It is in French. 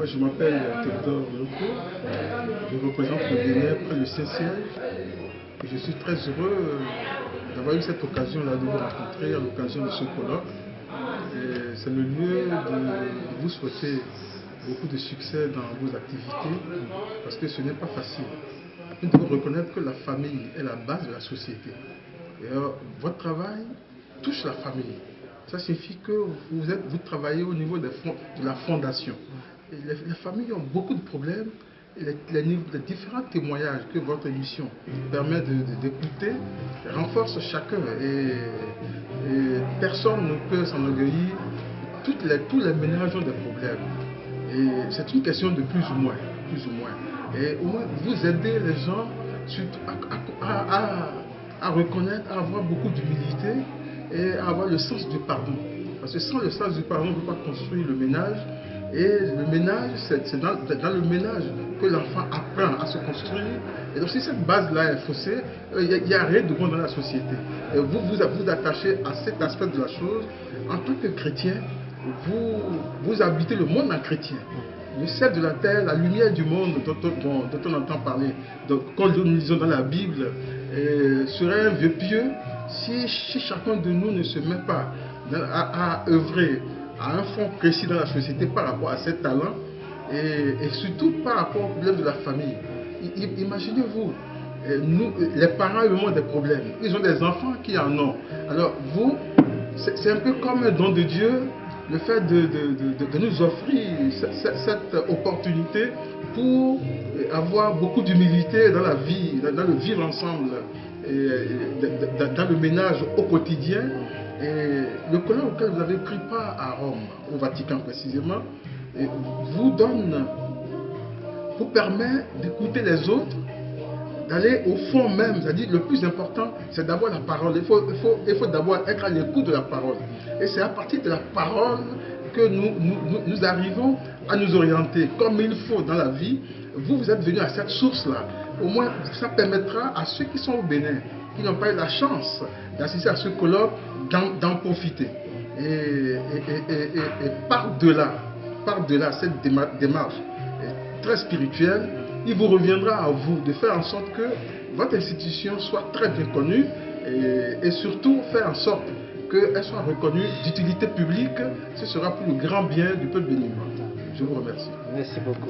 Je m'appelle Théodore Loko, je représente le Bénin près du Saint-Siège et je suis très heureux d'avoir eu cette occasion-là de vous rencontrer à l'occasion de ce colloque. C'est le lieu de vous souhaiter beaucoup de succès dans vos activités parce que ce n'est pas facile. Nous devons reconnaître que la famille est la base de la société. Et votre travail touche la famille. Ça signifie que vous travaillez au niveau de la fondation. Et les familles ont beaucoup de problèmes. Et les différents témoignages que votre émission permet d'écouter renforcent chacun. Et personne ne peut s'enorgueillir. Tous les ménages ont des problèmes. Et c'est une question de plus ou moins. Et au moins, vous aidez les gens à reconnaître, à avoir beaucoup d'humilité et à avoir le sens du pardon. Parce que sans le sens du pardon, on ne peut pas construire le ménage. Et le ménage, c'est dans le ménage que l'enfant apprend à se construire. Et donc si cette base-là est faussée, il n'y a rien de bon dans la société. Et vous attachez à cet aspect de la chose. En tant que chrétien, vous habitez le monde en chrétien. Le sel de la terre, la lumière du monde dont on entend parler. Donc, quand nous lisons dans la Bible, serait un vœu pieux si chacun de nous ne se met pas à œuvrer à un fond précis dans la société par rapport à ses talents et surtout par rapport au problème de la famille. Imaginez-vous, les parents eux ont des problèmes. Ils ont des enfants qui en ont. Alors vous, c'est un peu comme un don de Dieu, le fait de nous offrir cette opportunité pour avoir beaucoup d'humilité dans la vie, dans le vivre ensemble, dans le ménage au quotidien. Et le colloque auquel vous avez pris part à Rome, au Vatican précisément, vous permet d'écouter les autres, d'aller au fond même. C'est-à-dire le plus important, c'est d'avoir la parole. Il faut d'abord être à l'écoute de la parole. Et c'est à partir de la parole que nous arrivons à nous orienter comme il faut dans la vie. Vous êtes venu à cette source-là. Au moins, ça permettra à ceux qui sont au Bénin, qui n'ont pas eu la chance d'assister à ce colloque, d'en profiter. Et par-delà cette démarche très spirituelle, il vous reviendra à vous de faire en sorte que votre institution soit très bien connue et surtout faire en sorte qu'elle soit reconnue d'utilité publique. Ce sera pour le grand bien du peuple béninois. Je vous remercie. Merci beaucoup.